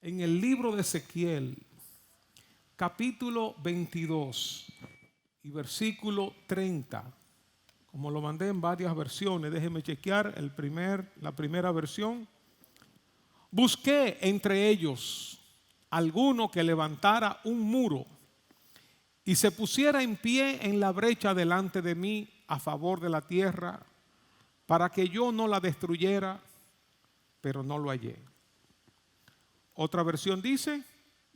en el libro de Ezequiel, capítulo 22 y versículo 30. Como lo mandé en varias versiones, déjenme chequear la primera versión. Busqué entre ellos alguno que levantara un muro y se pusiera en pie en la brecha delante de mí a favor de la tierra, para que yo no la destruyera, pero no lo hallé. Otra versión dice: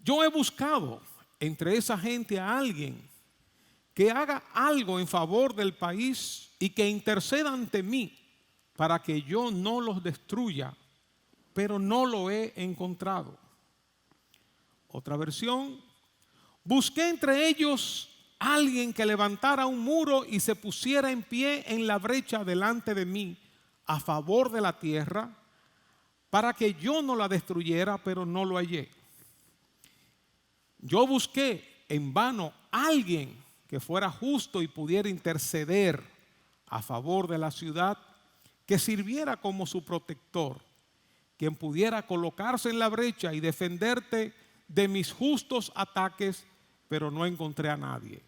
yo he buscado entre esa gente a alguien que haga algo en favor del país y que interceda ante mí para que yo no los destruya, pero no lo he encontrado. Otra versión: busqué entre ellos alguien que levantara un muro y se pusiera en pie en la brecha delante de mí a favor de la tierra, para que yo no la destruyera, pero no lo hallé. Yo busqué en vano alguien que fuera justo y pudiera interceder a favor de la ciudad, que sirviera como su protector, quien pudiera colocarse en la brecha y defenderte de mis justos ataques, pero no encontré a nadie.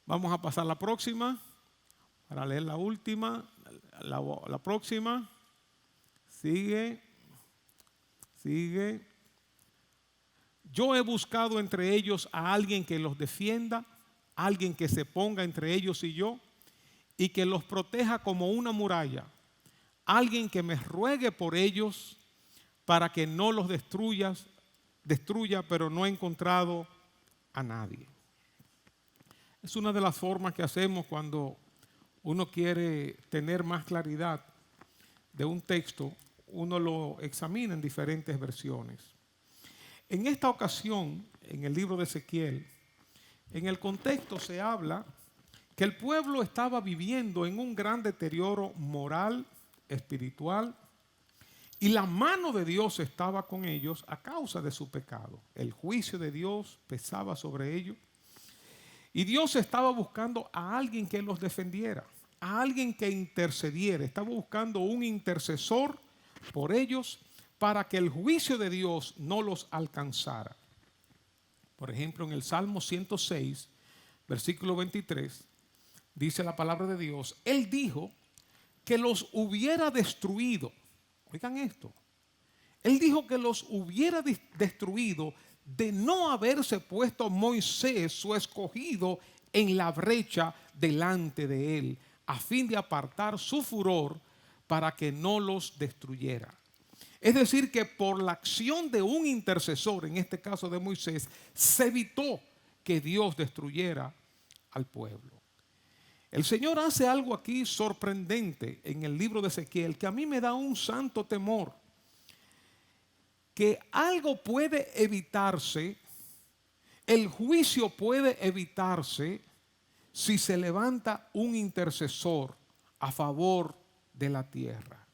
Vamos a pasar a la próxima, para leer la última, la próxima. Sigue. Yo he buscado entre ellos a alguien que los defienda, alguien que se ponga entre ellos y yo, y que los proteja como una muralla, alguien que me ruegue por ellos para que no los destruya, pero no he encontrado a nadie. Es una de las formas que hacemos cuando uno quiere tener más claridad de un texto. Uno lo examina en diferentes versiones. En esta ocasión, en el libro de Ezequiel, en el contexto se habla que el pueblo estaba viviendo en un gran deterioro moral, espiritual, y la mano de Dios estaba con ellos a causa de su pecado. El juicio de Dios pesaba sobre ellos. Y Dios estaba buscando a alguien que los defendiera, a alguien que intercediera. Estaba buscando un intercesor por ellos para que el juicio de Dios no los alcanzara. Por ejemplo, en el Salmo 106, versículo 23, dice la palabra de Dios: Él dijo que los hubiera destruido. Oigan esto. Él dijo que los hubiera destruido de no haberse puesto Moisés, su escogido, en la brecha delante de él, a fin de apartar su furor para que no los destruyera. Es decir, que por la acción de un intercesor, en este caso de Moisés, se evitó que Dios destruyera al pueblo. El Señor hace algo aquí sorprendente en el libro de Ezequiel que a mí me da un santo temor. Que algo puede evitarse, el juicio puede evitarse si se levanta un intercesor a favor de la tierra.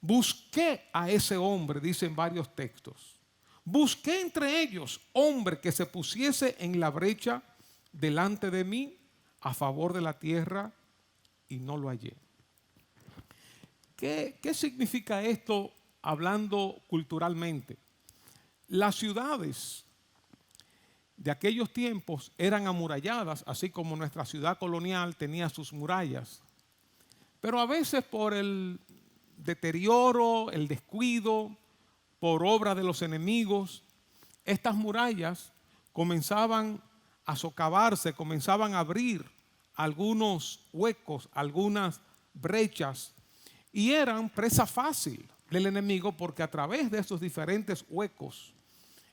Busqué a ese hombre, dicen varios textos. Busqué entre ellos hombre que se pusiese en la brecha delante de mí a favor de la tierra, y no lo hallé. ¿Qué significa esto hablando culturalmente? Las ciudades de aquellos tiempos eran amuralladas, así como nuestra ciudad colonial tenía sus murallas. Pero a veces por el deterioro, el descuido, por obra de los enemigos, estas murallas comenzaban a socavarse, comenzaban a abrir algunos huecos, algunas brechas, y eran presa fácil del enemigo, porque a través de esos diferentes huecos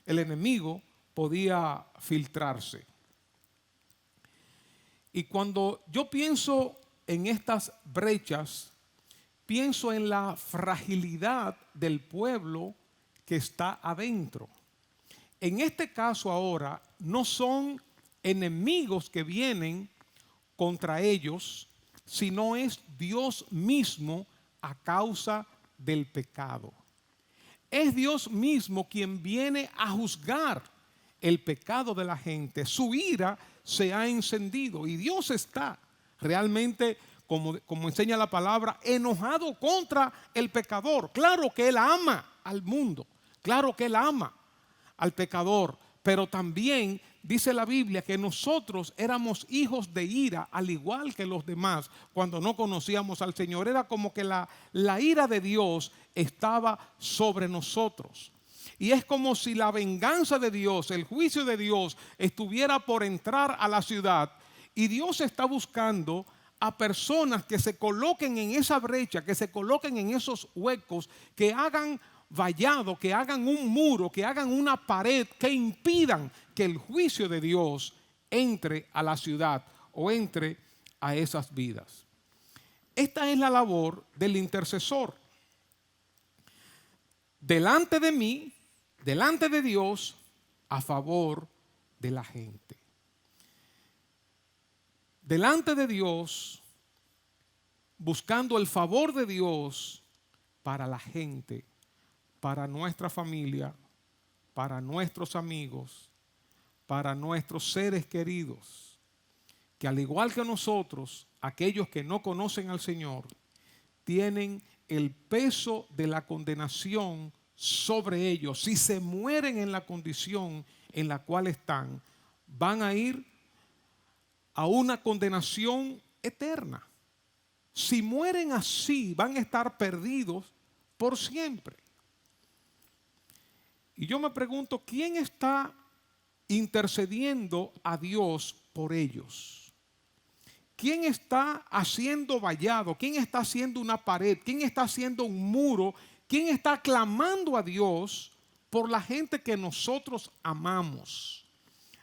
el enemigo podía filtrarse. Y cuando yo pienso en estas brechas, pienso en la fragilidad del pueblo que está adentro. En este caso ahora no son enemigos que vienen contra ellos, sino es Dios mismo a causa del pecado. Es Dios mismo quien viene a juzgar el pecado de la gente. Su ira se ha encendido y Dios está realmente como enseña la palabra, enojado contra el pecador. Claro que Él ama al mundo, claro que Él ama al pecador, pero también dice la Biblia que nosotros éramos hijos de ira, al igual que los demás, cuando no conocíamos al Señor. Era como que la ira de Dios estaba sobre nosotros. Y es como si la venganza de Dios, el juicio de Dios, estuviera por entrar a la ciudad. Y Dios está buscando a personas que se coloquen en esa brecha, que se coloquen en esos huecos, que hagan vallado, que hagan un muro, que hagan una pared, que impidan que el juicio de Dios entre a la ciudad o entre a esas vidas. Esta es la labor del intercesor. Delante de mí, delante de Dios, a favor de la gente. Delante de Dios, buscando el favor de Dios para la gente, para nuestra familia, para nuestros amigos, para nuestros seres queridos, que al igual que nosotros, aquellos que no conocen al Señor, tienen el peso de la condenación sobre ellos. Si se mueren en la condición en la cual están, van a ir a una condenación eterna. Si mueren así, van a estar perdidos por siempre. Y yo me pregunto, ¿quién está intercediendo a Dios por ellos? ¿Quién está haciendo vallado? ¿Quién está haciendo una pared? ¿Quién está haciendo un muro? ¿Quién está clamando a Dios por la gente que nosotros amamos?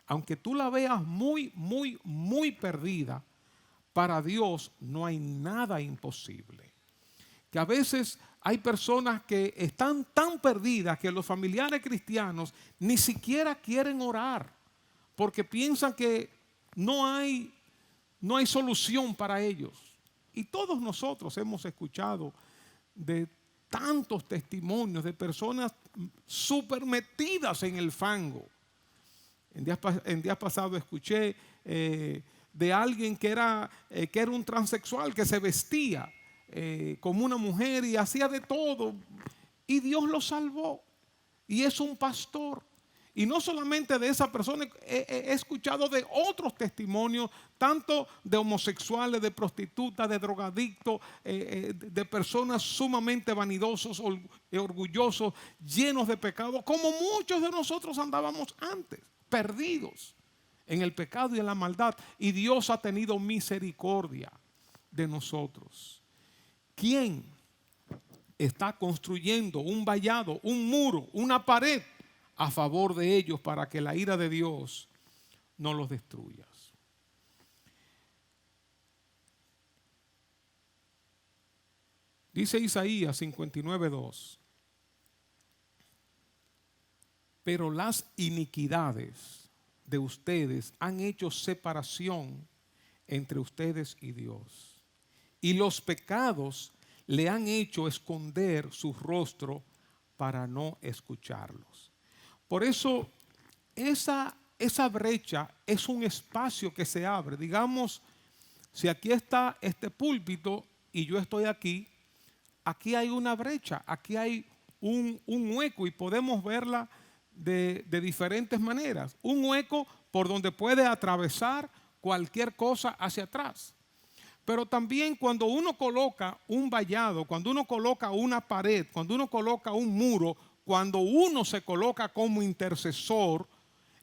Aunque tú la veas muy, muy, muy perdida, para Dios no hay nada imposible. Que a veces hay personas que están tan perdidas que los familiares cristianos ni siquiera quieren orar, porque piensan que no hay solución para ellos. Y todos nosotros hemos escuchado de tantos testimonios de personas súper metidas en el fango. En días pasados escuché de alguien que era un transexual, que se vestía como una mujer y hacía de todo, y Dios lo salvó, y es un pastor. Y no solamente de esa persona, he escuchado de otros testimonios, tanto de homosexuales, de prostitutas, de drogadictos, de personas sumamente vanidosos, orgullosos, llenos de pecado, como muchos de nosotros andábamos antes, perdidos en el pecado y en la maldad. Y Dios ha tenido misericordia de nosotros. ¿Quién está construyendo un vallado, un muro, una pared a favor de ellos para que la ira de Dios no los destruya? Dice Isaías 59:2: pero las iniquidades de ustedes han hecho separación entre ustedes y Dios, y los pecados le han hecho esconder su rostro para no escucharlos. Por eso esa brecha es un espacio que se abre. Digamos, si aquí está este púlpito y yo estoy aquí, aquí hay una brecha, aquí hay un hueco, y podemos verla de diferentes maneras. Un hueco por donde puede atravesar cualquier cosa hacia atrás. Pero también cuando uno coloca un vallado, cuando uno coloca una pared, cuando uno coloca un muro, cuando uno se coloca como intercesor,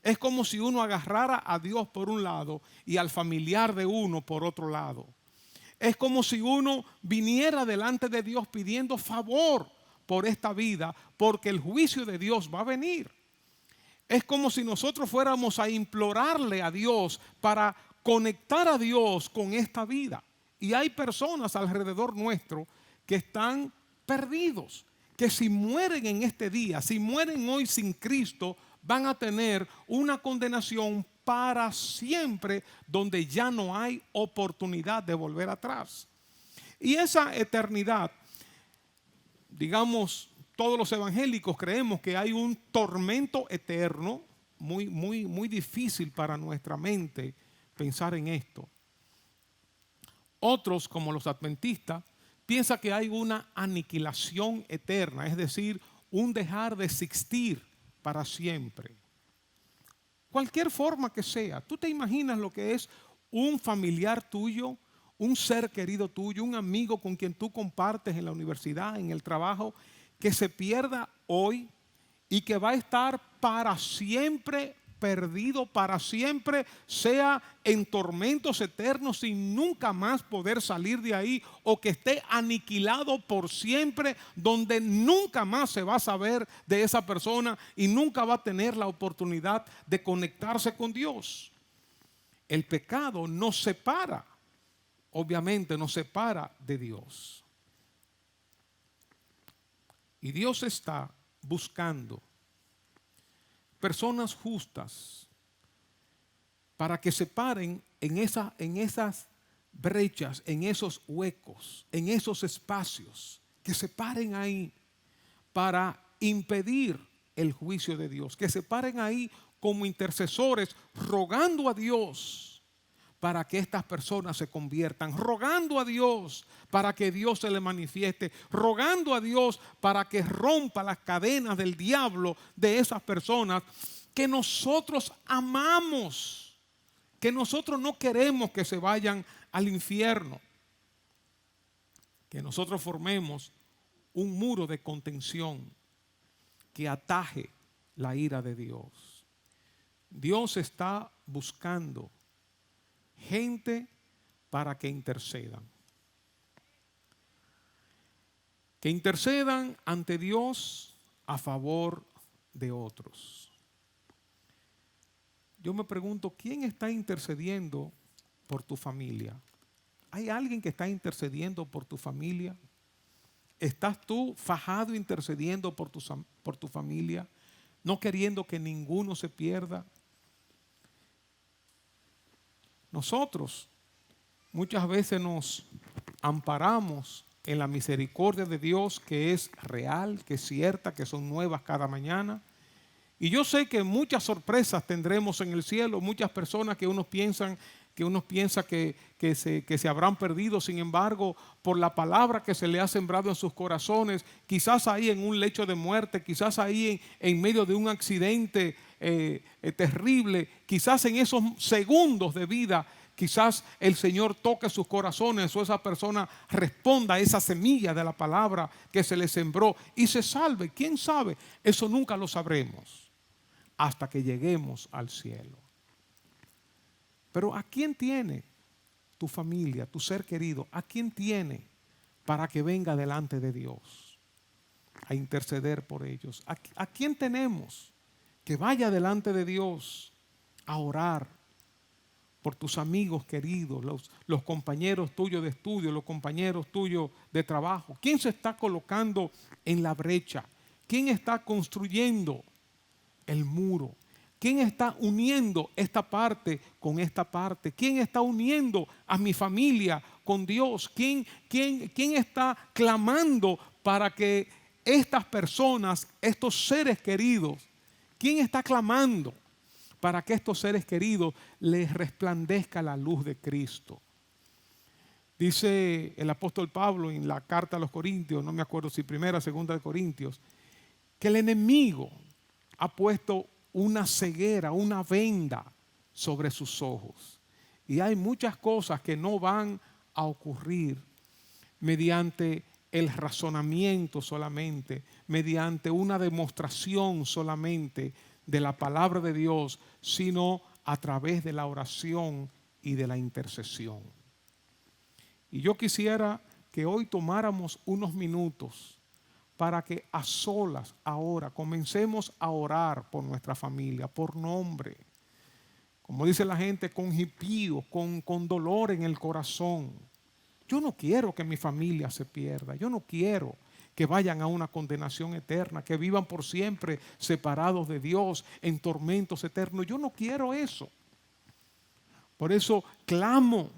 es como si uno agarrara a Dios por un lado y al familiar de uno por otro lado. Es como si uno viniera delante de Dios pidiendo favor por esta vida, porque el juicio de Dios va a venir. Es como si nosotros fuéramos a implorarle a Dios para conectar a Dios con esta vida. Y hay personas alrededor nuestro que están perdidos, que si mueren en este día, si mueren hoy sin Cristo, van a tener una condenación para siempre, donde ya no hay oportunidad de volver atrás. Y esa eternidad, digamos, todos los evangélicos creemos que hay un tormento eterno, muy, muy, muy difícil para nuestra mente pensar en esto. Otros, como los adventistas, piensan que hay una aniquilación eterna, es decir, un dejar de existir para siempre. Cualquier forma que sea, ¿tú te imaginas lo que es un familiar tuyo, un ser querido tuyo, un amigo con quien tú compartes en la universidad, en el trabajo, que se pierda hoy y que va a estar para siempre perdido, para siempre, sea en tormentos eternos sin nunca más poder salir de ahí, o que esté aniquilado por siempre, donde nunca más se va a saber de esa persona y nunca va a tener la oportunidad de conectarse con Dios? El pecado nos separa, obviamente nos separa de Dios. Y Dios está buscando personas justas para que se paren en esas brechas, en esos huecos, en esos espacios, que se paren ahí para impedir el juicio de Dios, que se paren ahí como intercesores, rogando a Dios para que estas personas se conviertan, rogando a Dios para que Dios se le manifieste, rogando a Dios para que rompa las cadenas del diablo de esas personas que nosotros amamos, que nosotros no queremos que se vayan al infierno, que nosotros formemos un muro de contención que ataje la ira de Dios. Dios está buscando gente para que intercedan. Que intercedan ante Dios a favor de otros. Yo me pregunto, ¿quién está intercediendo por tu familia? ¿Hay alguien que está intercediendo por tu familia? ¿Estás tú fajado intercediendo por tu familia, no queriendo que ninguno se pierda? Nosotros muchas veces nos amparamos en la misericordia de Dios, que es real, que es cierta, que son nuevas cada mañana. Y yo sé que muchas sorpresas tendremos en el cielo, muchas personas que uno piensa que se habrán perdido. Sin embargo, por la palabra que se le ha sembrado en sus corazones, quizás ahí en un lecho de muerte, quizás ahí en medio de un accidente terrible, quizás en esos segundos de vida, quizás el Señor toque sus corazones o esa persona responda a esa semilla de la palabra que se le sembró y se salve. ¿Quién sabe? Eso nunca lo sabremos hasta que lleguemos al cielo. Pero ¿a quién tiene tu familia, tu ser querido? ¿A quién tiene para que venga delante de Dios a interceder por ellos? ¿A quién tenemos que vaya delante de Dios a orar por tus amigos queridos, los compañeros tuyos de estudio, los compañeros tuyos de trabajo? ¿Quién se está colocando en la brecha? ¿Quién está construyendo el muro? ¿Quién está uniendo esta parte con esta parte? ¿Quién está uniendo a mi familia con Dios? ¿Quién está clamando para que estas personas, estos seres queridos, quién está clamando para que estos seres queridos les resplandezca la luz de Cristo? Dice el apóstol Pablo en la carta a los Corintios, no me acuerdo si primera o segunda de Corintios, que el enemigo ha puesto una ceguera, una venda sobre sus ojos. Y hay muchas cosas que no van a ocurrir mediante el razonamiento solamente, mediante una demostración solamente de la palabra de Dios, sino a través de la oración y de la intercesión. Y yo quisiera que hoy tomáramos unos minutos para que a solas ahora comencemos a orar por nuestra familia, por nombre. Como dice la gente, con jipío, con dolor en el corazón. Yo no quiero que mi familia se pierda. Yo no quiero que vayan a una condenación eterna, que vivan por siempre separados de Dios, en tormentos eternos. Yo no quiero eso. Por eso clamo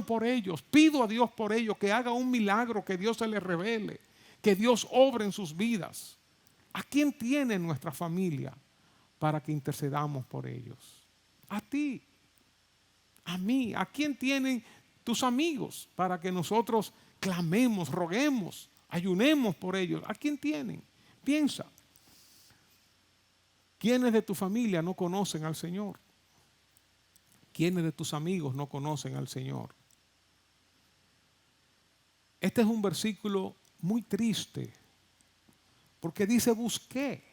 por ellos. Pido a Dios por ellos, que haga un milagro, que Dios se les revele, que Dios obre en sus vidas. ¿A quién tiene nuestra familia para que intercedamos por ellos? A ti, a mí. ¿A quién tienen tus amigos para que nosotros clamemos, roguemos, ayunemos por ellos? ¿A quién tienen? Piensa. ¿Quiénes de tu familia no conocen al Señor? ¿Quiénes de tus amigos no conocen al Señor? Este es un versículo muy triste porque dice busqué.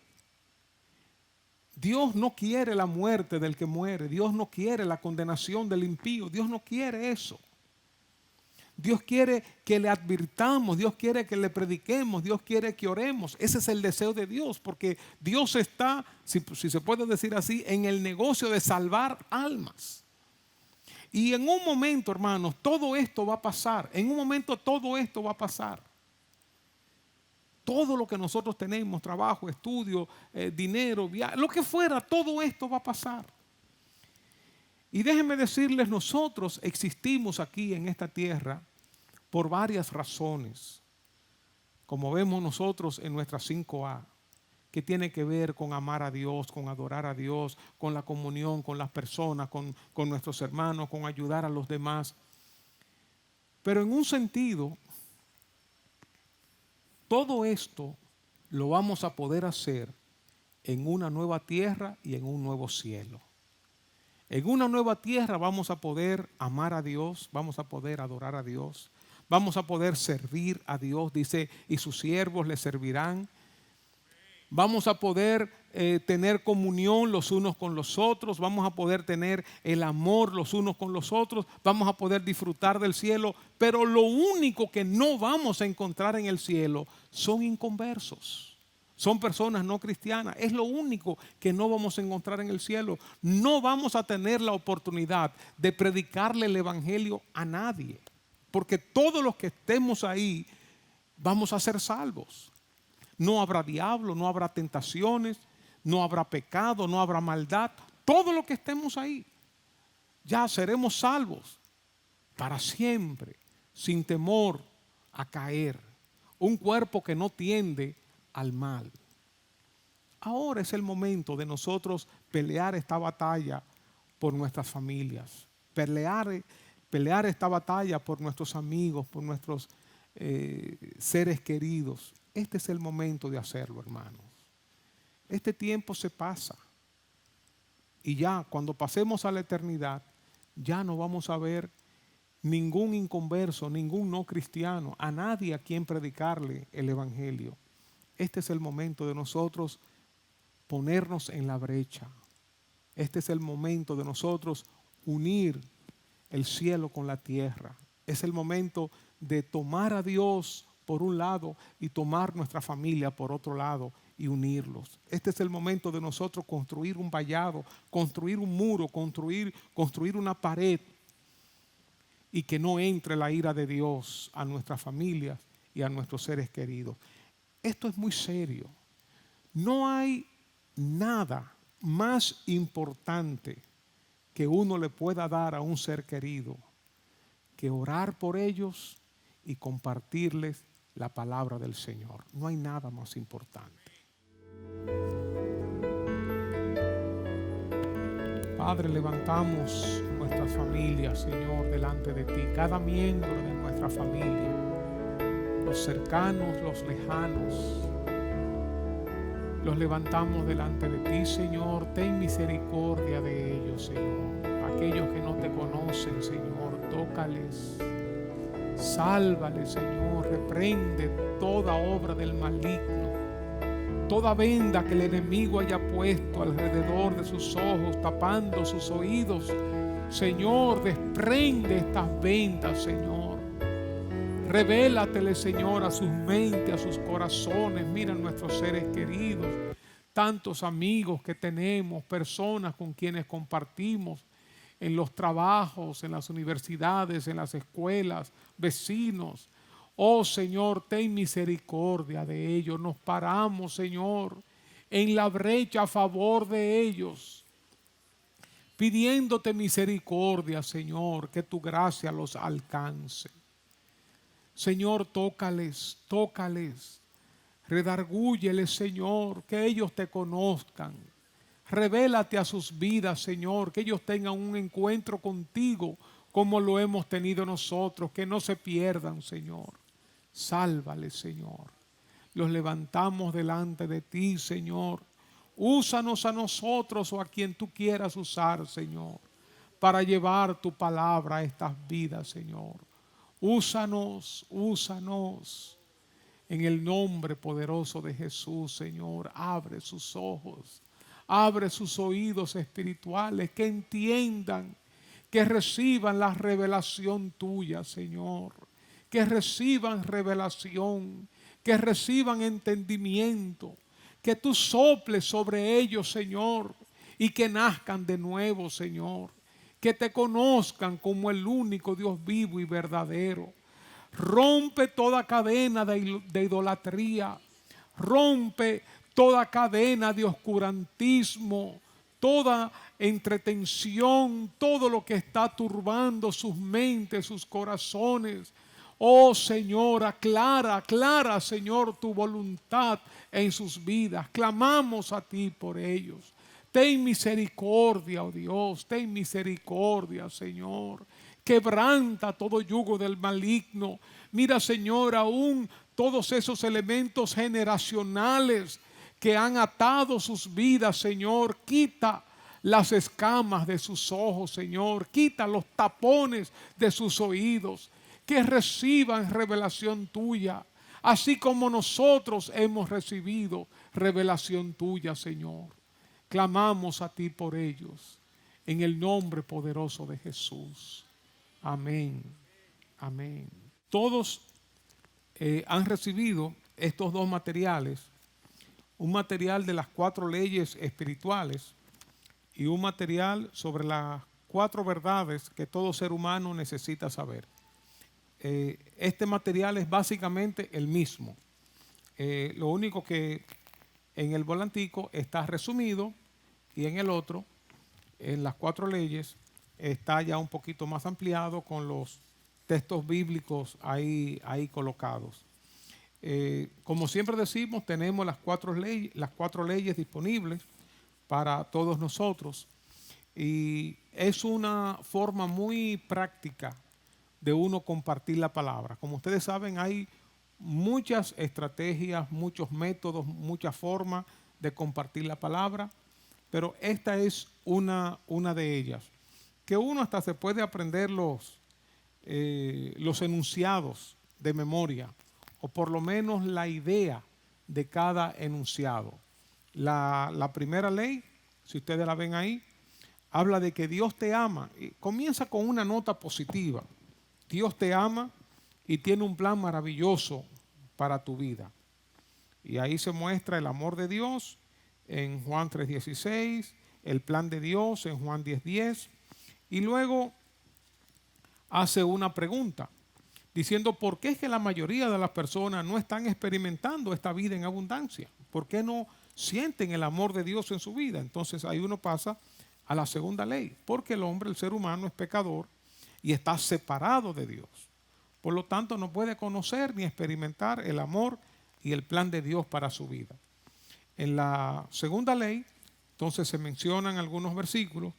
Dios no quiere la muerte del que muere. Dios no quiere la condenación del impío. Dios no quiere eso. Dios quiere que le advirtamos, Dios quiere que le prediquemos, Dios quiere que oremos. Ese es el deseo de Dios, porque Dios está, si se puede decir así, en el negocio de salvar almas. Y en un momento, hermanos, todo esto va a pasar. En un momento todo esto va a pasar. Todo lo que nosotros tenemos, trabajo, estudio, dinero, viaje, lo que fuera, todo esto va a pasar. Y déjenme decirles, nosotros existimos aquí en esta tierra por varias razones. Como vemos nosotros en nuestra 5A, que tiene que ver con amar a Dios, con adorar a Dios, con la comunión con las personas, con nuestros hermanos, con ayudar a los demás. Pero en un sentido, todo esto lo vamos a poder hacer en una nueva tierra y en un nuevo cielo. En una nueva tierra vamos a poder amar a Dios, vamos a poder adorar a Dios, vamos a poder servir a Dios, dice, y sus siervos le servirán. Vamos a poder tener comunión los unos con los otros, vamos a poder tener el amor los unos con los otros, vamos a poder disfrutar del cielo, pero lo único que no vamos a encontrar en el cielo son inconversos, son personas no cristianas. Es lo único que no vamos a encontrar en el cielo. No vamos a tener la oportunidad de predicarle el evangelio a nadie, porque todos los que estemos ahí vamos a ser salvos. No habrá diablo, no habrá tentaciones, no habrá pecado, no habrá maldad. Todo lo que estemos ahí, ya seremos salvos para siempre, sin temor a caer. Un cuerpo que no tiende al mal. Ahora es el momento de nosotros pelear esta batalla por nuestras familias, pelear esta batalla por nuestros amigos, por nuestros seres queridos. Este es el momento de hacerlo, hermanos. Este tiempo se pasa y ya cuando pasemos a la eternidad ya no vamos a ver ningún inconverso, ningún no cristiano, a nadie a quien predicarle el evangelio. Este es el momento de nosotros ponernos en la brecha. Este es el momento de nosotros unir el cielo con la tierra. Es el momento de tomar a Dios por un lado y tomar nuestra familia por otro lado y unirlos. Este es el momento de nosotros construir un vallado, construir un muro, construir una pared y que no entre la ira de Dios a nuestras familias y a nuestros seres queridos. Esto es muy serio. No hay nada más importante que uno le pueda dar a un ser querido que orar por ellos y compartirles la palabra del Señor. No hay nada más importante. Padre, levantamos nuestras familias, Señor, delante de ti. Cada miembro de nuestra familia, los cercanos, los lejanos, los levantamos delante de ti, Señor. Ten misericordia de ellos, Señor. Aquellos que no te conocen, Señor, tócales. Sálvale, Señor, reprende toda obra del maligno, toda venda que el enemigo haya puesto alrededor de sus ojos, tapando sus oídos. Señor, desprende estas vendas, Señor. Revélatele, Señor, a sus mentes, a sus corazones. Mira nuestros seres queridos, tantos amigos que tenemos, personas con quienes compartimos en los trabajos, en las universidades, en las escuelas, vecinos. Oh Señor, ten misericordia de ellos. Nos paramos, Señor, en la brecha a favor de ellos, pidiéndote misericordia, Señor, que tu gracia los alcance. Señor, tócales, tócales, redargúyeles, Señor, que ellos te conozcan. Revélate a sus vidas, Señor, que ellos tengan un encuentro contigo como lo hemos tenido nosotros, que no se pierdan, Señor. Sálvale, Señor. Los levantamos delante de ti, Señor. Úsanos a nosotros o a quien tú quieras usar, Señor, para llevar tu palabra a estas vidas, Señor. Úsanos, úsanos. En el nombre poderoso de Jesús, Señor, abre sus ojos, abre sus oídos espirituales, que entiendan, que reciban la revelación tuya, Señor, que reciban revelación, que reciban entendimiento, que tú soples sobre ellos, Señor, y que nazcan de nuevo, Señor, que te conozcan como el único Dios vivo y verdadero. Rompe toda cadena de idolatría, rompe toda cadena de oscurantismo, toda entretención, todo lo que está turbando sus mentes, sus corazones. Oh Señor, aclara, aclara, Señor, tu voluntad en sus vidas. Clamamos a ti por ellos. Ten misericordia, oh Dios, ten misericordia, Señor. Quebranta todo yugo del maligno. Mira, Señor, aún todos esos elementos generacionales que han atado sus vidas, Señor, quita las escamas de sus ojos, Señor, quita los tapones de sus oídos, que reciban revelación tuya, así como nosotros hemos recibido revelación tuya, Señor. Clamamos a ti por ellos, en el nombre poderoso de Jesús. Amén. Amén. Todos han recibido estos dos materiales, un material de las 4 leyes espirituales y un material sobre las 4 verdades que todo ser humano necesita saber. Este material es básicamente el mismo. Lo único que en el volantico está resumido y en el otro, en las 4 leyes, está ya un poquito más ampliado con los textos bíblicos ahí colocados. Como siempre decimos, tenemos las 4 leyes disponibles para todos nosotros y es una forma muy práctica de uno compartir la palabra. Como ustedes saben, hay muchas estrategias, muchos métodos, muchas formas de compartir la palabra, pero esta es una de ellas, que uno hasta se puede aprender los enunciados de memoria, o por lo menos la idea de cada enunciado. La primera ley, si ustedes la ven ahí, habla de que Dios te ama. Y comienza con una nota positiva. Dios te ama y tiene un plan maravilloso para tu vida. Y ahí se muestra el amor de Dios en Juan 3:16, el plan de Dios en Juan 10:10, y luego hace una pregunta diciendo por qué es que la mayoría de las personas no están experimentando esta vida en abundancia, por qué no sienten el amor de Dios en su vida. Entonces ahí uno pasa a la segunda ley, porque el hombre, el ser humano, es pecador y está separado de Dios. Por lo tanto, no puede conocer ni experimentar el amor y el plan de Dios para su vida. En la segunda ley, entonces se mencionan algunos versículos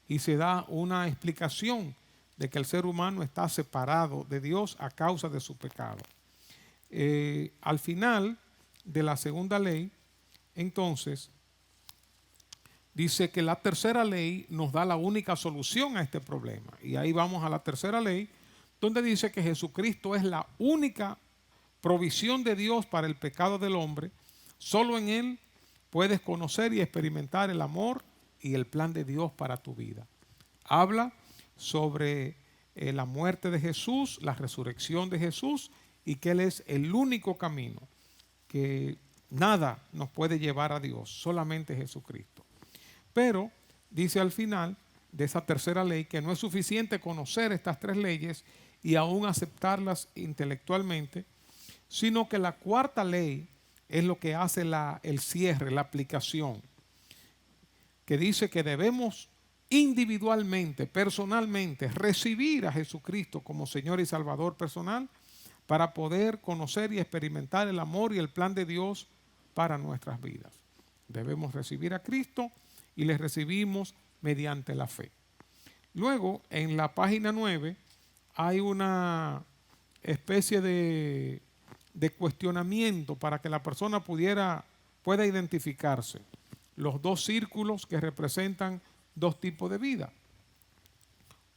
y se da una explicación de que el ser humano está separado de Dios a causa de su pecado. Al final de la segunda ley, entonces, dice que la tercera ley nos da la única solución a este problema. Y ahí vamos a la tercera ley, donde dice que Jesucristo es la única provisión de Dios para el pecado del hombre. Solo en Él puedes conocer y experimentar el amor y el plan de Dios para tu vida. Habla sobre la muerte de Jesús, la resurrección de Jesús y que Él es el único camino, que nada nos puede llevar a Dios, solamente Jesucristo. Pero dice al final de esa tercera ley que no es suficiente conocer estas 3 leyes y aún aceptarlas intelectualmente, sino que la cuarta ley es lo que hace el cierre, la aplicación, que dice que debemos individualmente, personalmente, recibir a Jesucristo como Señor y Salvador personal para poder conocer y experimentar el amor y el plan de Dios para nuestras vidas. Debemos recibir a Cristo y le recibimos mediante la fe. Luego, en la página 9, hay una especie de cuestionamiento para que la persona pueda identificarse. Los dos círculos que representan dos tipos de vida.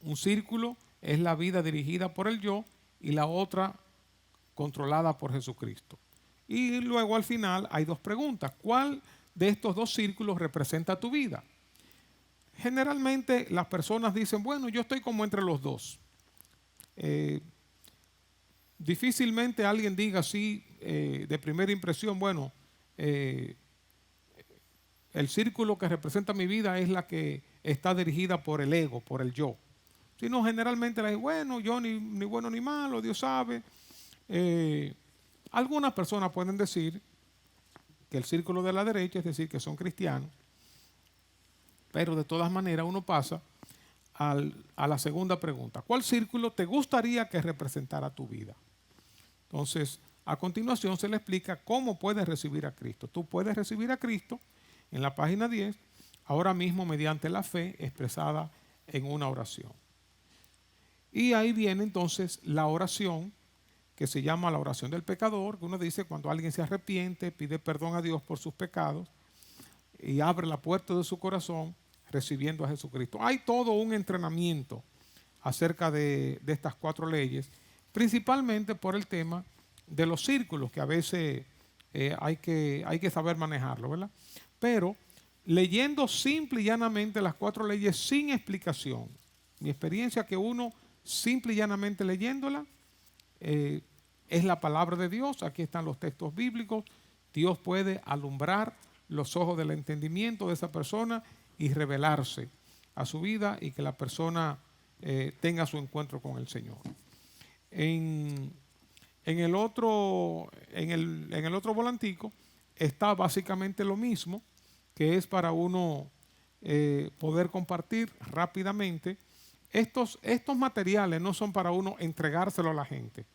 Un círculo es la vida dirigida por el yo y la otra controlada por Jesucristo. Y luego al final hay dos preguntas. ¿Cuál de estos dos círculos representa tu vida? Generalmente las personas dicen, bueno, yo estoy como entre los dos. Difícilmente alguien diga así de primera impresión, bueno, el círculo que representa mi vida es la que está dirigida por el ego, por el yo. Sino generalmente la dice, bueno, yo ni bueno ni malo, Dios sabe. Algunas personas pueden decir que el círculo de la derecha, es decir, que son cristianos, pero de todas maneras uno pasa a la segunda pregunta. ¿Cuál círculo te gustaría que representara tu vida? Entonces, a continuación se le explica cómo puedes recibir a Cristo. Tú puedes recibir a Cristo en la página 10, ahora mismo mediante la fe expresada en una oración. Y ahí viene entonces la oración que se llama la oración del pecador, que uno dice cuando alguien se arrepiente, pide perdón a Dios por sus pecados y abre la puerta de su corazón recibiendo a Jesucristo. Hay todo un entrenamiento acerca de estas 4 leyes, principalmente por el tema de los círculos, que a veces hay que saber manejarlo, ¿verdad? Pero leyendo simple y llanamente las 4 leyes sin explicación, mi experiencia que uno simple y llanamente leyéndola, es la palabra de Dios. Aquí están los textos bíblicos. Dios puede alumbrar los ojos del entendimiento de esa persona y revelarse a su vida y que la persona tenga su encuentro con el Señor. En el otro volantico está básicamente lo mismo, que es para uno poder compartir rápidamente. Estos materiales no son para uno entregárselo a la gente,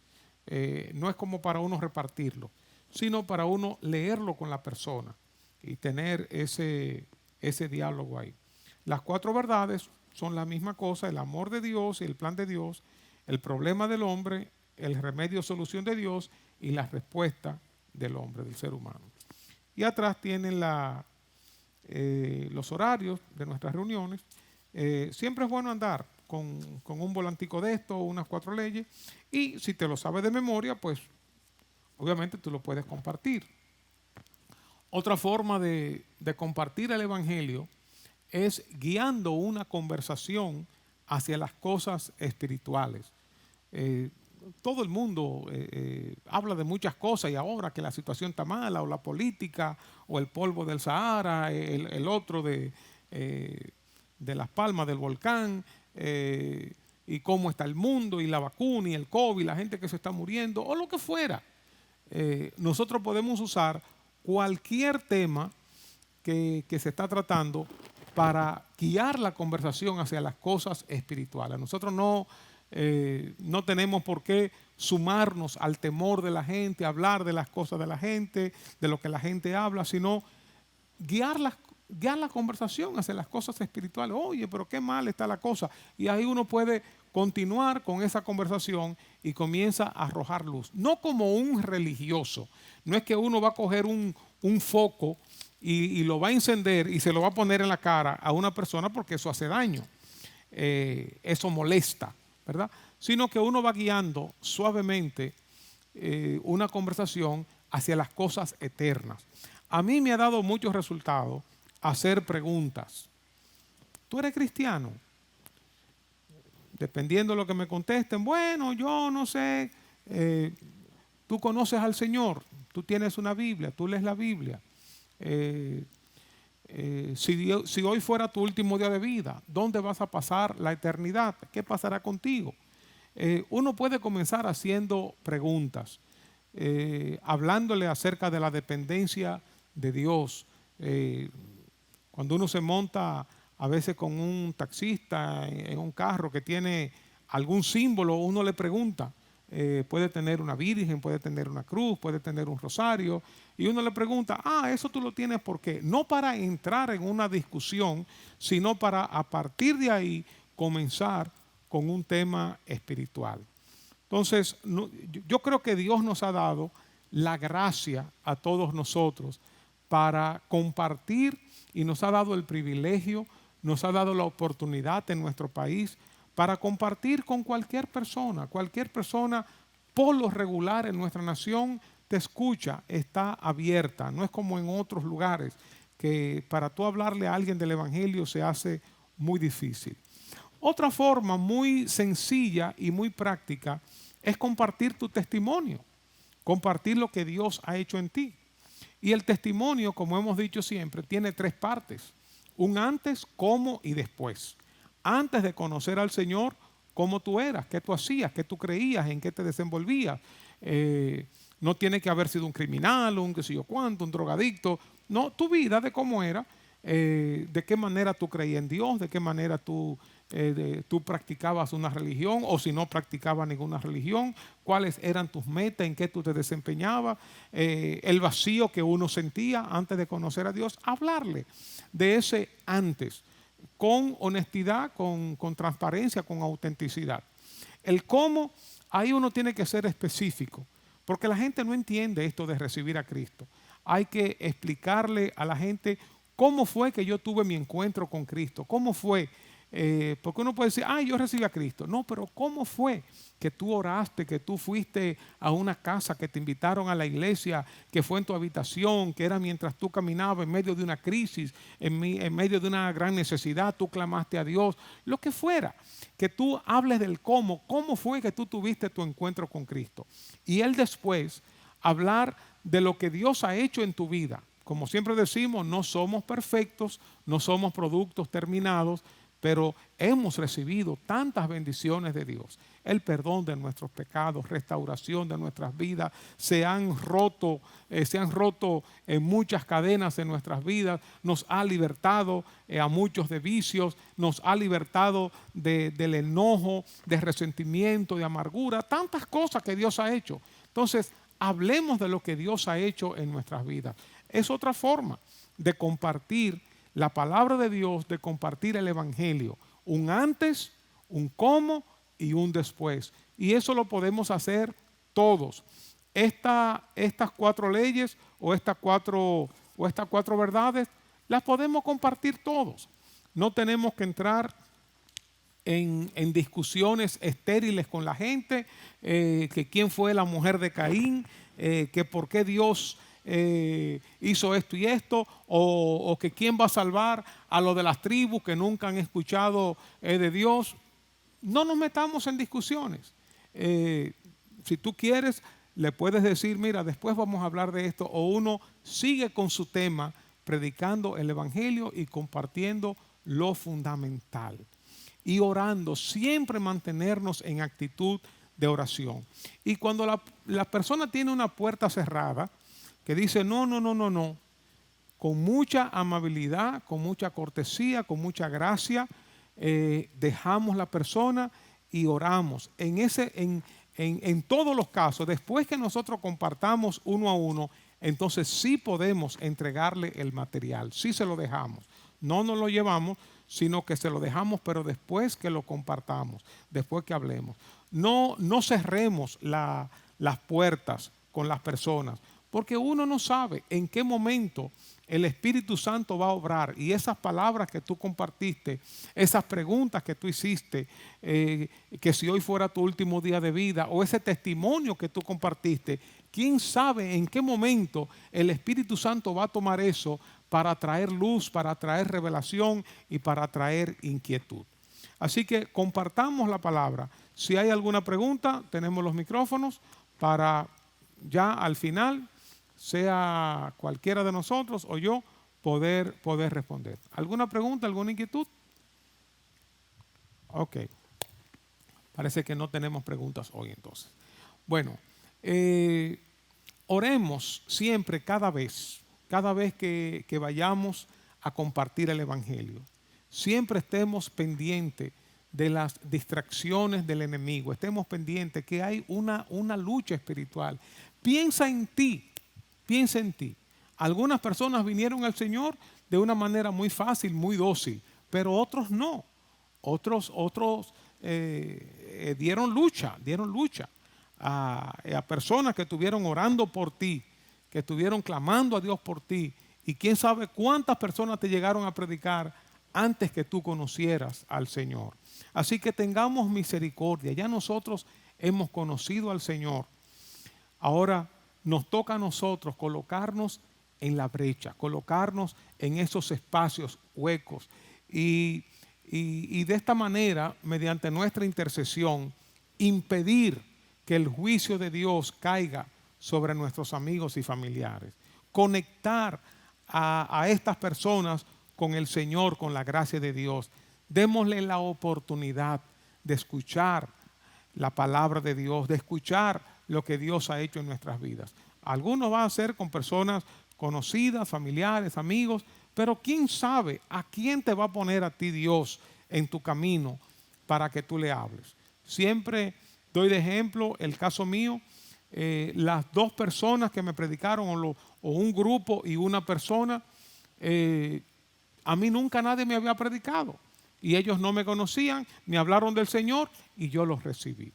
no es como para uno repartirlo, sino para uno leerlo con la persona y tener ese diálogo ahí. Las 4 verdades son la misma cosa: el amor de Dios y el plan de Dios, el problema del hombre, el remedio o solución de Dios y la respuesta del hombre, del ser humano. Y atrás tienen los horarios de nuestras reuniones. Siempre es bueno andar con un volantico de esto, unas 4 leyes, y si te lo sabes de memoria, pues obviamente tú lo puedes compartir. Otra forma de compartir el Evangelio es guiando una conversación hacia las cosas espirituales. Todo el mundo habla de muchas cosas, y ahora que la situación está mala, o la política, o el polvo del Sahara, el otro de Las Palmas, del volcán, y cómo está el mundo, y la vacuna, y el COVID, la gente que se está muriendo, o lo que fuera. Nosotros podemos usar cualquier tema que se está tratando para guiar la conversación hacia las cosas espirituales. Nosotros no tenemos por qué sumarnos al temor de la gente, hablar de las cosas de la gente, de lo que la gente habla, sino guiar la conversación hacia las cosas espirituales. Oye, pero qué mal está la cosa. Y ahí uno puede continuar con esa conversación y comienza a arrojar luz. No como un religioso. No es que uno va a coger un foco y lo va a encender y se lo va a poner en la cara a una persona, porque eso hace daño. Eso molesta, ¿verdad? Sino que uno va guiando suavemente una conversación hacia las cosas eternas. A mí me ha dado muchos resultados hacer preguntas. ¿Tú eres cristiano? Dependiendo de lo que me contesten, bueno, yo no sé, tú conoces al Señor, tú tienes una Biblia, tú lees la Biblia. Si hoy fuera tu último día de vida, ¿dónde vas a pasar la eternidad? ¿Qué pasará contigo? Uno puede comenzar haciendo preguntas, hablándole acerca de la dependencia de Dios. Cuando uno se monta a veces con un taxista en un carro que tiene algún símbolo, uno le pregunta, puede tener una virgen, puede tener una cruz, puede tener un rosario, y uno le pregunta, eso tú lo tienes, ¿por qué? No para entrar en una discusión, sino para a partir de ahí comenzar con un tema espiritual. Entonces, yo creo que Dios nos ha dado la gracia a todos nosotros para compartir y nos ha dado el privilegio, nos ha dado la oportunidad en nuestro país para compartir con cualquier persona. Cualquier persona, por lo regular en nuestra nación, te escucha, está abierta. No es como en otros lugares que para tú hablarle a alguien del Evangelio se hace muy difícil. Otra forma muy sencilla y muy práctica es compartir tu testimonio, compartir lo que Dios ha hecho en ti. Y el testimonio, como hemos dicho siempre, tiene 3 partes: un antes, cómo y después. Antes de conocer al Señor, cómo tú eras, qué tú hacías, qué tú creías, en qué te desenvolvías. No tiene que haber sido un criminal, un qué sé yo cuánto, un drogadicto. No, tu vida de cómo era, de qué manera tú creías en Dios, de qué manera tú practicabas una religión, o si no practicabas ninguna religión, cuáles eran tus metas, en qué tú te desempeñabas, el vacío que uno sentía antes de conocer a Dios. Hablarle de ese antes, con honestidad, con transparencia, con autenticidad. El cómo, ahí uno tiene que ser específico, porque la gente no entiende esto de recibir a Cristo. Hay que explicarle a la gente cómo fue que yo tuve mi encuentro con Cristo, cómo fue. Porque uno puede decir, yo recibí a Cristo. No, pero ¿cómo fue que tú oraste, que tú fuiste a una casa, que te invitaron a la iglesia, que fue en tu habitación, que era mientras tú caminabas en medio de una crisis, en medio de una gran necesidad, tú clamaste a Dios? Lo que fuera, que tú hables del cómo fue que tú tuviste tu encuentro con Cristo. Y Él después hablar de lo que Dios ha hecho en tu vida. Como siempre decimos, no somos perfectos, no somos productos terminados, pero hemos recibido tantas bendiciones de Dios: el perdón de nuestros pecados, restauración de nuestras vidas, se han roto muchas cadenas en nuestras vidas, nos ha libertado a muchos de vicios, nos ha libertado del enojo, de resentimiento, de amargura, tantas cosas que Dios ha hecho. Entonces, hablemos de lo que Dios ha hecho en nuestras vidas. Es otra forma de compartir la palabra de Dios, de compartir el Evangelio. Un antes, un cómo y un después. Y eso lo podemos hacer todos. Estas 4 leyes o estas cuatro verdades las podemos compartir todos. No tenemos que entrar en discusiones estériles con la gente, que quién fue la mujer de Caín, que por qué Dios hizo esto y esto, o que quién va a salvar a los de las tribus que nunca han escuchado de Dios. No nos metamos en discusiones. Si tú quieres, le puedes decir, mira, después vamos a hablar de esto, o uno sigue con su tema, predicando el Evangelio y compartiendo lo fundamental. Y orando, siempre mantenernos en actitud de oración. Y cuando la persona tiene una puerta cerrada, que dice no, con mucha amabilidad, con mucha cortesía, con mucha gracia, dejamos la persona y oramos. En todos los casos, después que nosotros compartamos uno a uno, entonces sí podemos entregarle el material, sí se lo dejamos. No nos lo llevamos, sino que se lo dejamos, pero después que lo compartamos, después que hablemos. No cerremos las puertas con las personas, porque uno no sabe en qué momento el Espíritu Santo va a obrar, y esas palabras que tú compartiste, esas preguntas que tú hiciste, que si hoy fuera tu último día de vida, o ese testimonio que tú compartiste, quién sabe en qué momento el Espíritu Santo va a tomar eso para traer luz, para traer revelación y para traer inquietud. Así que compartamos la palabra. Si hay alguna pregunta, tenemos los micrófonos para ya al final, sea cualquiera de nosotros o yo, poder responder. ¿Alguna pregunta, alguna inquietud? Ok. Parece que no tenemos preguntas hoy entonces. Bueno, oremos siempre, cada vez que vayamos a compartir el Evangelio. Siempre estemos pendientes de las distracciones del enemigo. Estemos pendientes que hay una lucha espiritual. Piensa en ti. Algunas personas vinieron al Señor de una manera muy fácil, muy dócil, pero otros no. Otros dieron lucha a personas que estuvieron orando por ti, que estuvieron clamando a Dios por ti. Y quién sabe cuántas personas te llegaron a predicar antes que tú conocieras al Señor. Así que tengamos misericordia. Ya nosotros hemos conocido al Señor. Ahora nos toca a nosotros colocarnos en la brecha, colocarnos en esos espacios huecos y de esta manera, mediante nuestra intercesión, impedir que el juicio de Dios caiga sobre nuestros amigos y familiares. Conectar a estas personas con el Señor, con la gracia de Dios. Démosle la oportunidad de escuchar la palabra de Dios, de escuchar lo que Dios ha hecho en nuestras vidas. Algunos van a ser con personas conocidas, familiares, amigos, pero quién sabe a quién te va a poner a ti Dios en tu camino para que tú le hables. Siempre doy de ejemplo el caso mío, las dos personas que me predicaron o un grupo y una persona, a mí nunca nadie me había predicado y ellos no me conocían, me hablaron del Señor y yo los recibí.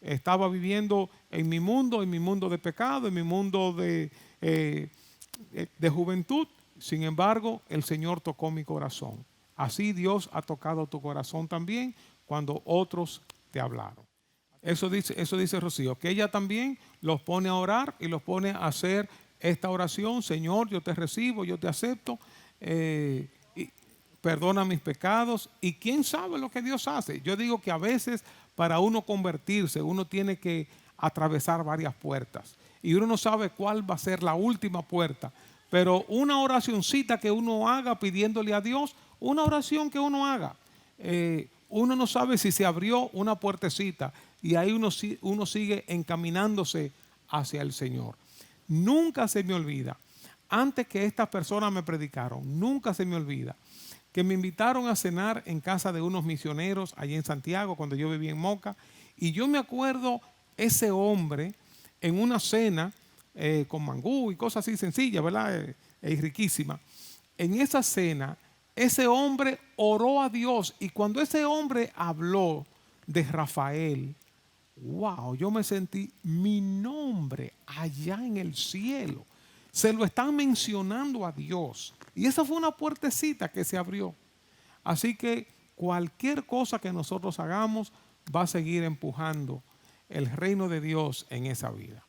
Estaba viviendo en mi mundo de pecado, en mi mundo de juventud. Sin embargo, el Señor tocó mi corazón. Así Dios ha tocado tu corazón también cuando otros te hablaron. Eso dice Rocío, que ella también los pone a orar y los pone a hacer esta oración. Señor, yo te recibo, yo te acepto, y perdona mis pecados. Y quién sabe lo que Dios hace. Yo digo que a veces para uno convertirse, uno tiene que atravesar varias puertas. Y uno no sabe cuál va a ser la última puerta. Pero una oracioncita que uno haga pidiéndole a Dios, una oración que uno haga, uno no sabe si se abrió una puertecita y ahí uno sigue encaminándose hacia el Señor. Nunca se me olvida, antes que estas personas me predicaron, nunca se me olvida que me invitaron a cenar en casa de unos misioneros allí en Santiago cuando yo vivía en Moca. Y yo me acuerdo ese hombre en una cena con mangú y cosas así sencillas, ¿verdad? Y riquísima. En esa cena, ese hombre oró a Dios y cuando ese hombre habló de Rafael, wow, yo me sentí mi nombre allá en el cielo. Se lo están mencionando a Dios. Y esa fue una puertecita que se abrió. Así que cualquier cosa que nosotros hagamos va a seguir empujando el reino de Dios en esa vida.